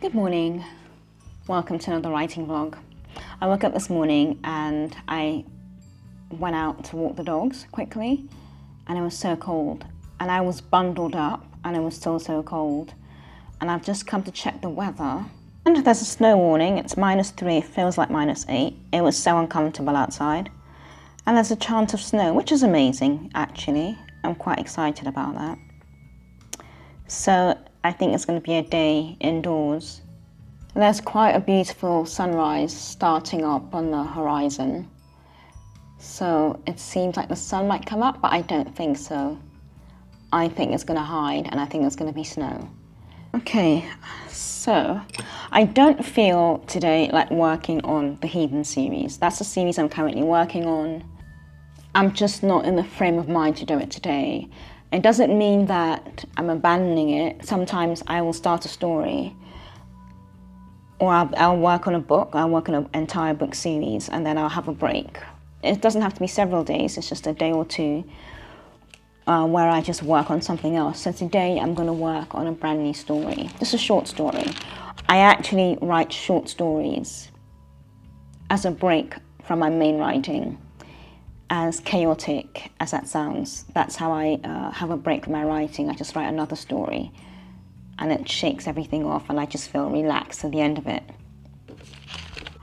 Good morning. Welcome to another writing vlog. I woke up this morning and I went out to walk the dogs quickly and it was so cold and I was bundled up and it was still so cold, and I've just come to check the weather and there's a snow warning. It's -3, it feels like -8. It was so uncomfortable outside and there's a chance of snow, which is amazing actually. I'm quite excited about that. So I think it's going to be a day indoors. There's quite a beautiful sunrise starting up on the horizon. So it seems like the sun might come up, but I don't think so. I think it's going to hide and I think there's going to be snow. Okay, so I don't feel today like working on the Heathens series. That's the series I'm currently working on. I'm just not in the frame of mind to do it today. It doesn't mean that I'm abandoning it. Sometimes I will start a story or I'll work on a book, I'll work on an entire book series and then I'll have a break. It doesn't have to be several days, it's just a day or two where I just work on something else. So today I'm going to work on a brand new story, just a short story. I actually write short stories as a break from my main writing. As chaotic as that sounds, that's how I have a break from my writing. I just write another story and it shakes everything off and I just feel relaxed at the end of it.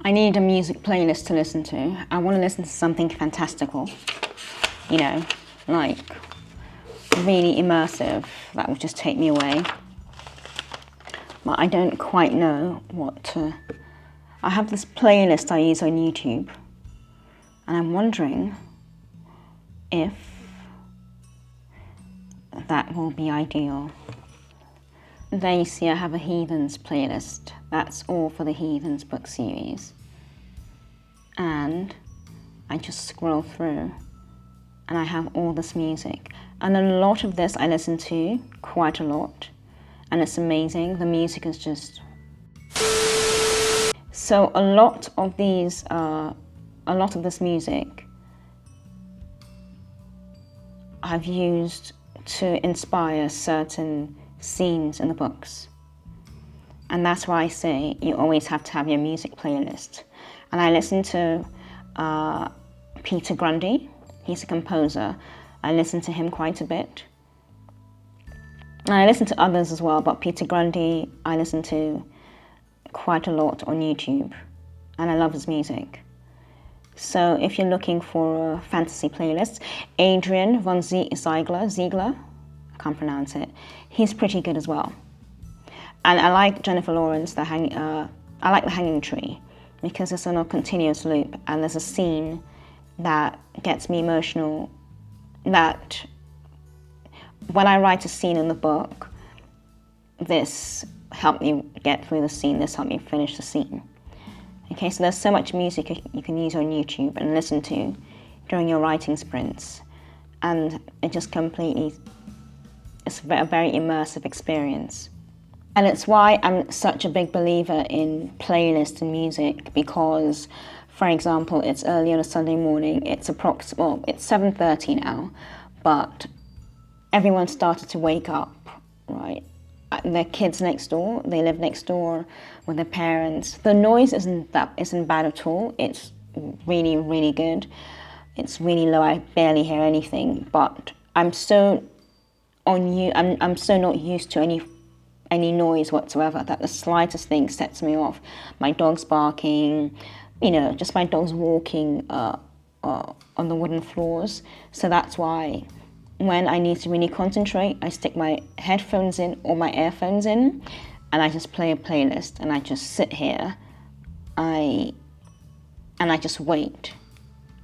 I need a music playlist to listen to. I want to listen to something fantastical, you know, like really immersive, that would just take me away. But I don't quite know what to... I have this playlist I use on YouTube and I'm wondering if that will be ideal. There you see I have a Heathens playlist. That's all for the Heathens book series. And I just scroll through and I have all this music. And a lot of this I listen to, quite a lot. And it's amazing, the music is just... So a lot of this music I've used to inspire certain scenes in the books. And that's why I say you always have to have your music playlist. And I listen to Peter Grundy, he's a composer. I listen to him quite a bit. And I listen to others as well, but Peter Grundy I listen to quite a lot on YouTube. And I love his music. So if you're looking for a fantasy playlist, Adrian von Ziegler, I can't pronounce it, he's pretty good as well. And I like Jennifer Lawrence, I like The Hanging Tree, because it's on a continuous loop and there's a scene that gets me emotional, that when I write a scene in the book, this helped me get through the scene, this helped me finish the scene. Okay, so there's so much music you can use on YouTube and listen to during your writing sprints. And it just completely, it's a very immersive experience. And it's why I'm such a big believer in playlists and music, because, for example, it's early on a Sunday morning, it's 7:30 now, but everyone started to wake up, right? Their kids next door, they live next door with their parents. The noise isn't bad at all. It's really, really good. It's really low, I barely hear anything, but I'm so not used to any noise whatsoever, that the slightest thing sets me off. My dog's barking, you know, just my dog's walking on the wooden floors. So that's why when I need to really concentrate, I stick my headphones in or my earphones in and I just play a playlist and I just sit here and I just wait.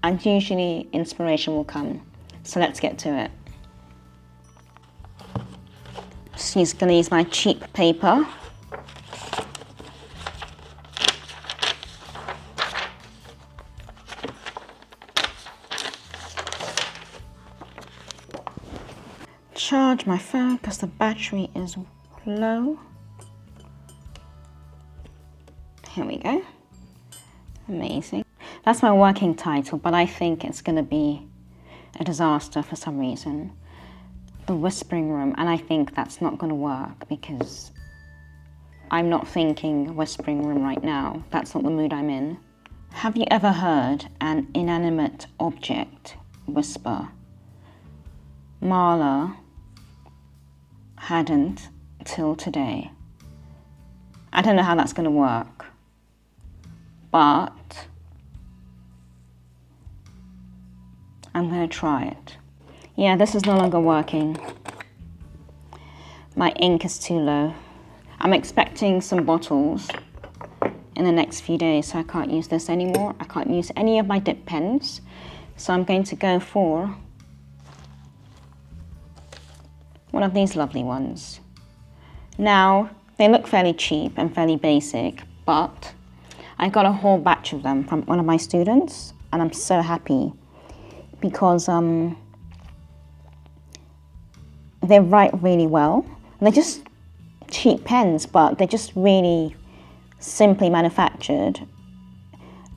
And usually inspiration will come. So let's get to it. So I'm going to use my cheap paper. Charge my phone because the battery is low. Here we go. Amazing. That's my working title, but I think it's going to be a disaster for some reason. The Whispering Room, and I think that's not going to work because I'm not thinking whispering room right now. That's not the mood I'm in. Have you ever heard an inanimate object whisper? Marla hadn't till today. I don't know how that's going to work, but I'm going to try it. Yeah, this is no longer working. My ink is too low. I'm expecting some bottles in the next few days, so I can't use this anymore. I can't use any of my dip pens, so I'm going to go for one of these lovely ones. Now, they look fairly cheap and fairly basic, but I got a whole batch of them from one of my students, and I'm so happy because they write really well. They're just cheap pens, but they're just really simply manufactured,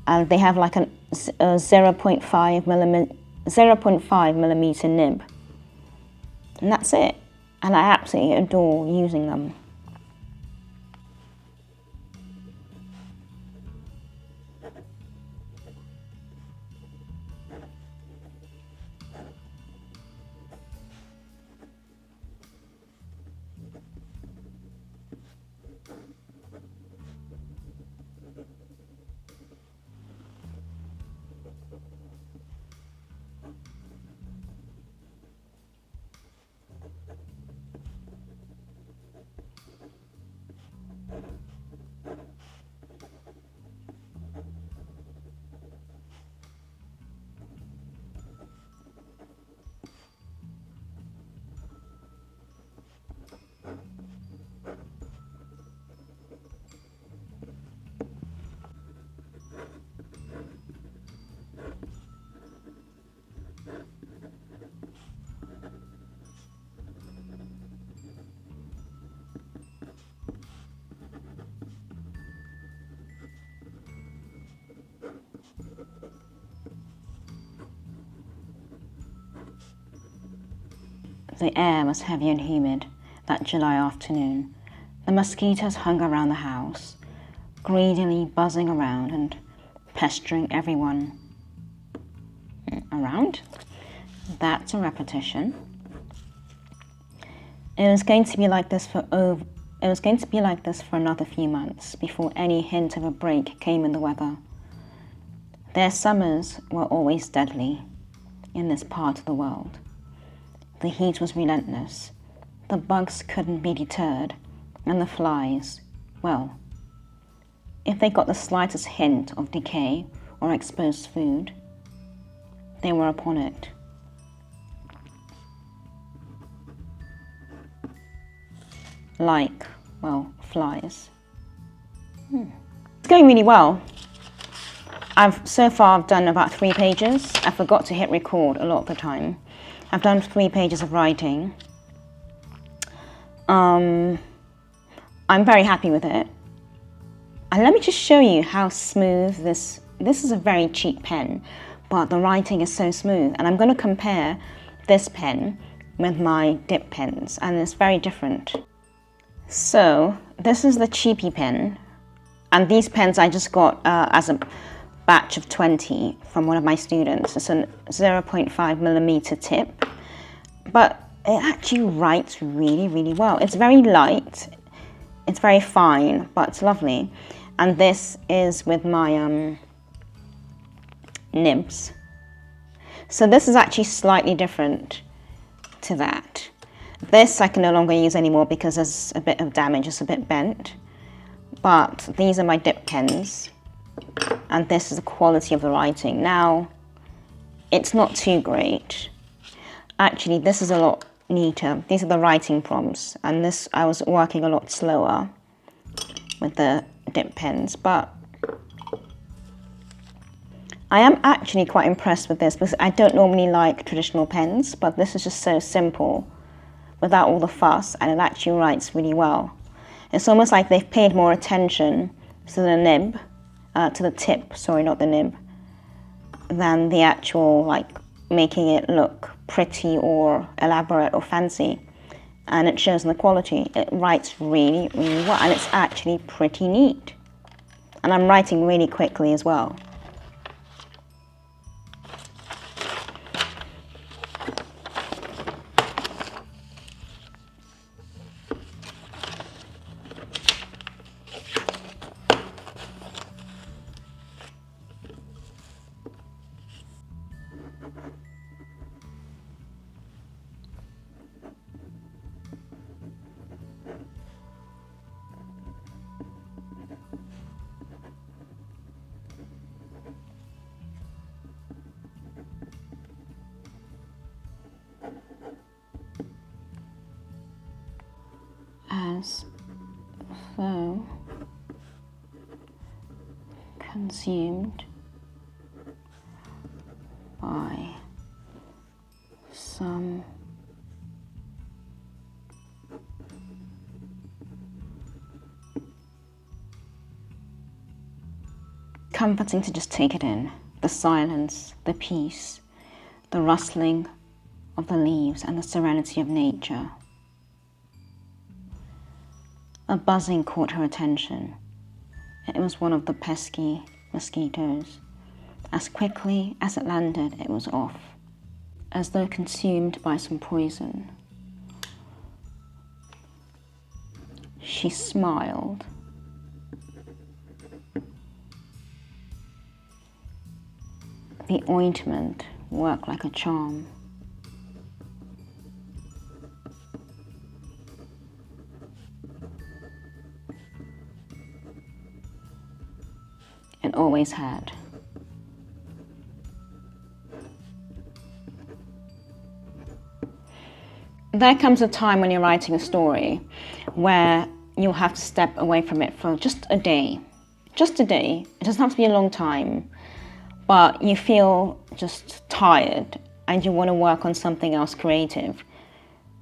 and they have like a 0.5 millimeter nib, and that's it. And I absolutely adore using them. The air was heavy and humid that July afternoon. The mosquitoes hung around the house, greedily buzzing around and pestering everyone. Around? That's a repetition. It was going to be like this for another few months before any hint of a break came in the weather. Their summers were always deadly in this part of the world. The heat was relentless. The bugs couldn't be deterred, and the flies, well, if they got the slightest hint of decay or exposed food, they were upon it. Like, well, flies. It's going really well. So far I've done about 3 pages. I forgot to hit record a lot of the time. I've done 3 pages of writing. I'm very happy with it. And let me just show you how smooth this is a very cheap pen, but the writing is so smooth. And I'm going to compare this pen with my dip pens, and it's very different. So this is the cheapy pen, and these pens I just got as a batch of 20 from one of my students. It's a 0.5 millimeter tip, but it actually writes really, really well. It's very light, it's very fine, but it's lovely. And this is with my nibs. So this is actually slightly different to that. This I can no longer use anymore because there's a bit of damage, it's a bit bent. But these are my dip pens, and this is the quality of the writing. Now, it's not too great. Actually, this is a lot neater. These are the writing prompts, and this I was working a lot slower with the dip pens, but I am actually quite impressed with this because I don't normally like traditional pens, but this is just so simple without all the fuss, and it actually writes really well. It's almost like they've paid more attention to the nib, to the tip, sorry, not the nib, than the actual, like, making it look pretty or elaborate or fancy. and it shows in the quality. It writes really, really well, and it's actually pretty neat. And I'm writing really quickly as well. As though consumed by some comforting to just take it in. The silence, the peace, the rustling of the leaves and the serenity of nature. A buzzing caught her attention. It was one of the pesky mosquitoes. As quickly as it landed, it was off, as though consumed by some poison. She smiled. The ointment worked like a charm. It always had. There comes a time when you're writing a story where you'll have to step away from it for just a day. Just a day. It doesn't have to be a long time, but you feel just tired and you want to work on something else creative.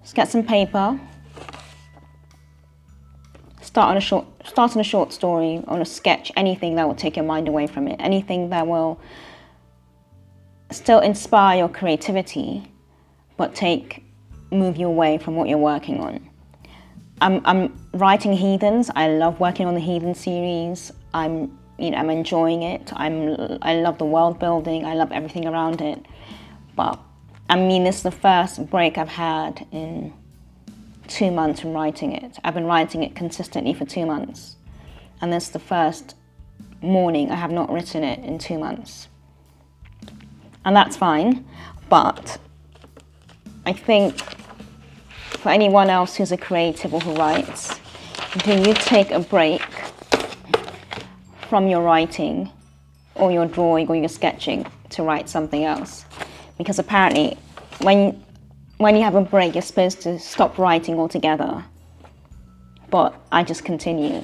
Just get some paper, start on a short story, on a sketch, anything that will take your mind away from it, anything that will still inspire your creativity, but move you away from what you're working on. I'm writing Heathens. I love working on the Heathens series. I'm enjoying it. I love the world building. I love everything around it. But this is the first break I've had in 2 months from writing it. I've been writing it consistently for 2 months. And this is the first morning I have not written it in 2 months. And that's fine. But I think for anyone else who's a creative or who writes, do you take a break from your writing or your drawing or your sketching to write something else? Because apparently when you have a break, you're supposed to stop writing altogether. But I just continue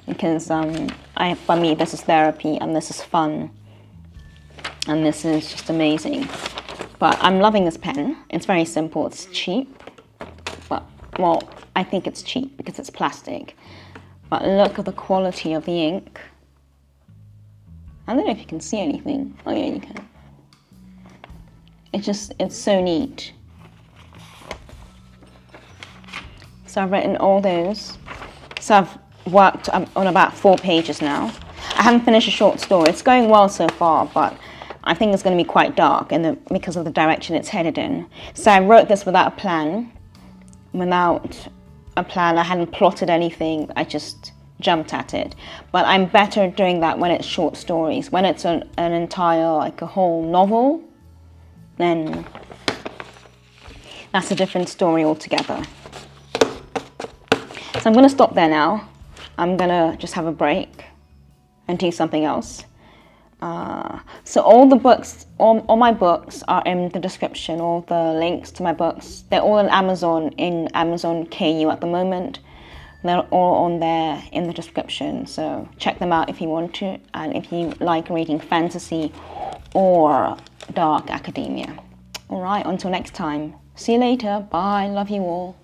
because for me this is therapy and this is fun and this is just amazing. But I'm loving this pen. It's very simple, it's cheap. But, well, I think it's cheap because it's plastic. But look at the quality of the ink. I don't know if you can see anything. Oh yeah, you can. It's so neat. So I've written all those. So I've worked on about 4 pages now. I haven't finished a short story. It's going well so far, but I think it's going to be quite dark because of the direction it's headed in. So I wrote this without a plan. I hadn't plotted anything. I just jumped at it. But I'm better at doing that when it's short stories. When it's an entire, like a whole novel, then that's a different story altogether. So I'm going to stop there now. I'm going to just have a break and do something else. So all my books are in the description, all the links to my books. They're all on Amazon, in Amazon KU at the moment. They're all on there in the description, so check them out if you want to, and if you like reading fantasy or dark academia. All right, until next time. See you later. Bye. Love you all.